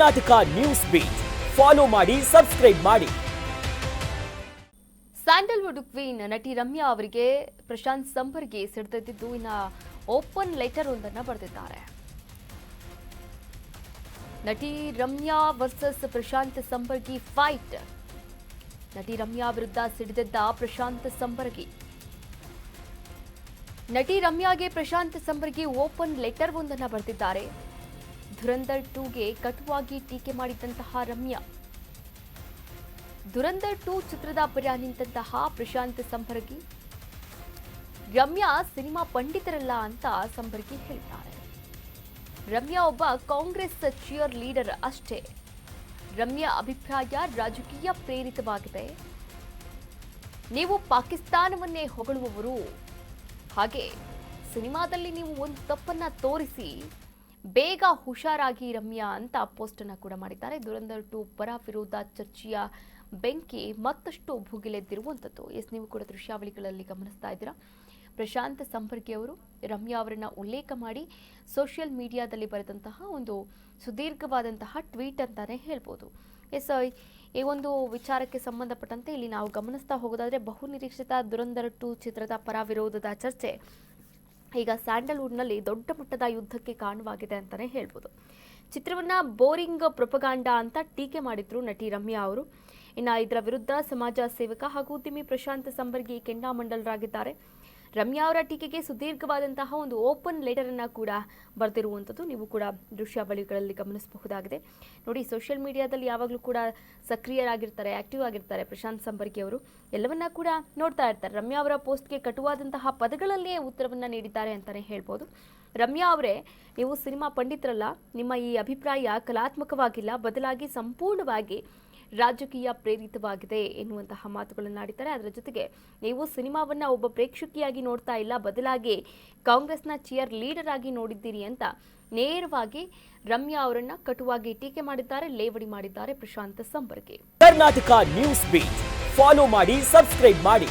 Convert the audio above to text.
Karnataka news beat follow ಮಾಡಿ, subscribe ಮಾಡಿ. Sandalwood queen ನಟಿ ರಮ್ಯಾ ಅವರಿಗೆ ಪ್ರಶಾಂತ್ ಸಂಬರ್ಗಿ ಸಿಡಿದಿದ್ದು ಇನ್ನು ಓಪನ್ ಲೆಟರ್ ಒಂದನ್ನು ಬರೆದಿದ್ದಾರೆ. ನಟಿ ರಮ್ಯಾ ವರ್ಸಸ್ ಪ್ರಶಾಂತ್ ಸಂಬರ್ಗಿ ಫೈಟ್. ನಟಿ ರಮ್ಯಾ ವಿರುದ್ಧ ಸಿಡಿದಿದ್ದ ಪ್ರಶಾಂತ್ ಸಂಬರ್ಗಿ. ನಟಿ ರಮ್ಯಾಗೆ ಪ್ರಶಾಂತ್ ಸಂಬರ್ಗಿ ಓಪನ್ ಲೆಟರ್ ಒಂದನ್ನು ಬರೆದಿದ್ದಾರೆ. ಧುರಂಧರ್ 2ಗೆ ಕಟುವಾಗಿ ಟೀಕೆ ಮಾಡಿದಂತಹ ರಮ್ಯಾ, ಧುರಂಧರ್ 2 ಚಿತ್ರದ ಪರ ನಿಂತಹ ಪ್ರಶಾಂತ್ ಸಂಬರ್ಗಿ, ರಮ್ಯಾ ಸಿನಿಮಾ ಪಂಡಿತರಲ್ಲ ಅಂತ ಸಂಬರ್ಗಿ ಹೇಳಿದ್ದಾರೆ. ರಮ್ಯಾ ಒಬ್ಬ ಕಾಂಗ್ರೆಸ್ ಚಿಯರ್ ಲೀಡರ್ ಅಷ್ಟೇ. ರಮ್ಯಾ ಅಭಿಪ್ರಾಯ ರಾಜಕೀಯ ಪ್ರೇರಿತವಾಗಿದೆ. ನೀವು ಪಾಕಿಸ್ತಾನವನ್ನೇ ಹೊಗಳುವವರು, ಹಾಗೆ ಸಿನಿಮಾದಲ್ಲಿ ನೀವು ಒಂದು ತಪ್ಪನ್ನ ತೋರಿಸಿ ಬೇಗ ಹುಷಾರಾಗಿ ರಮ್ಯಾ ಅಂತ ಪೋಸ್ಟ್ ಅನ್ನು ಕೂಡ ಮಾಡಿದ್ದಾರೆ. ಧುರಂಧರ್ 2 ಪರ ವಿರೋಧ ಚರ್ಚೆಯ ಬೆಂಕಿ ಮತ್ತಷ್ಟು ಭುಗಿಲೆದ್ದಿರುವಂಥದ್ದು. ನೀವು ಕೂಡ ದೃಶ್ಯಾವಳಿಗಳಲ್ಲಿ ಗಮನಿಸ್ತಾ ಇದ್ದೀರಾ. ಪ್ರಶಾಂತ್ ಸಂಬರ್ಗಿ ಅವರು ರಮ್ಯಾ ಅವರನ್ನ ಉಲ್ಲೇಖ ಮಾಡಿ ಸೋಷಿಯಲ್ ಮೀಡಿಯಾದಲ್ಲಿ ಬರೆದಂತಹ ಒಂದು ಸುದೀರ್ಘವಾದಂತಹ ಟ್ವೀಟ್ ಅಂತಾನೆ ಹೇಳ್ಬೋದು. ಈ ಒಂದು ವಿಚಾರಕ್ಕೆ ಸಂಬಂಧಪಟ್ಟಂತೆ ಇಲ್ಲಿ ನಾವು ಗಮನಿಸ್ತಾ ಹೋಗೋದಾದ್ರೆ, ಬಹುನಿರೀಕ್ಷಿತ ಧುರಂಧರ್ 2 ಚಿತ್ರದ ಪರ ವಿರೋಧದ ಚರ್ಚೆ ಈಗ ಸ್ಯಾಂಡಲ್ವುಡ್ನಲ್ಲಿ ದೊಡ್ಡ ಮಟ್ಟದ ಯುದ್ಧಕ್ಕೆ ಕಾರಣವಾಗಿದೆ ಅಂತಾನೆ ಹೇಳ್ಬೋದು. ಚಿತ್ರವನ್ನ ಬೋರಿಂಗ್ ಪ್ರೊಪಗಾಂಡಾ ಅಂತ ಟೀಕೆ ಮಾಡಿದ್ರು ನಟಿ ರಮ್ಯಾ ಅವರು. ಇನ್ನು ಇದರ ವಿರುದ್ಧ ಸಮಾಜ ಸೇವಕ ಹಾಗೂ ಉದ್ಯಮಿ ಪ್ರಶಾಂತ್ ಸಂಬರ್ಗಿ ಕೆಂಡಾಮಂಡಲರಾಗಿದ್ದಾರೆ. ರಮ್ಯಾ ಅವರ ಟೀಕೆಗೆ ಸುದೀರ್ಘವಾದಂತಹ ಒಂದು ಓಪನ್ ಲೆಟರ್ ಅನ್ನ ಕೂಡ ಬರೆದಿರುವಂಥದ್ದು ನೀವು ಕೂಡ ದೃಶ್ಯಾವಳಿಗಳಲ್ಲಿ ಗಮನಿಸಬಹುದಾಗಿದೆ. ನೋಡಿ, ಸೋಷಿಯಲ್ ಮೀಡಿಯಾದಲ್ಲಿ ಯಾವಾಗಲೂ ಕೂಡ ಸಕ್ರಿಯರಾಗಿರ್ತಾರೆ, ಆಕ್ಟಿವ್ ಆಗಿರ್ತಾರೆ ಪ್ರಶಾಂತ್ ಸಂಬರ್ಗಿ ಅವರು. ಎಲ್ಲವನ್ನ ಕೂಡ ನೋಡ್ತಾ ಇರ್ತಾರೆ. ರಮ್ಯಾ ಅವರ ಪೋಸ್ಟ್ಗೆ ಕಟುವಾದಂತಹ ಪದಗಳಲ್ಲೇ ಉತ್ತರವನ್ನ ನೀಡಿದ್ದಾರೆ ಅಂತಾನೆ ಹೇಳ್ಬೋದು. ರಮ್ಯಾ ಅವರೇ, ನೀವು ಸಿನಿಮಾ ಪಂಡಿತರಲ್ಲ, ನಿಮ್ಮ ಈ ಅಭಿಪ್ರಾಯ ಕಲಾತ್ಮಕವಾಗಿಲ್ಲ, ಬದಲಾಗಿ ಸಂಪೂರ್ಣವಾಗಿ ರಾಜಕೀಯ ಪ್ರೇರಿತವಾಗಿದೆ ಎನ್ನುವಂತಹ ಮಾತುಗಳನ್ನಾಡಿದ್ದಾರೆ. ಅದರ ಜೊತೆಗೆ ನೀವು ಸಿನಿಮಾವನ್ನ ಒಬ್ಬ ಪ್ರೇಕ್ಷಕಿಯಾಗಿ ನೋಡ್ತಾ ಇಲ್ಲ, ಬದಲಾಗಿ ಕಾಂಗ್ರೆಸ್ನ ಚಿಯರ್ ಲೀಡರ್ ಆಗಿ ನೋಡಿದ್ದೀರಿ ಅಂತ ನೇರವಾಗಿ ರಮ್ಯಾ ಅವರನ್ನ ಕಟುವಾಗಿ ಟೀಕೆ ಮಾಡಿದ್ದಾರೆ, ಲೇವಡಿ ಮಾಡಿದ್ದಾರೆ Prashant Sambargi. Karnataka news beat follow ಮಾಡಿ, ಸಬ್ಸ್ಕ್ರೈಬ್ ಮಾಡಿ.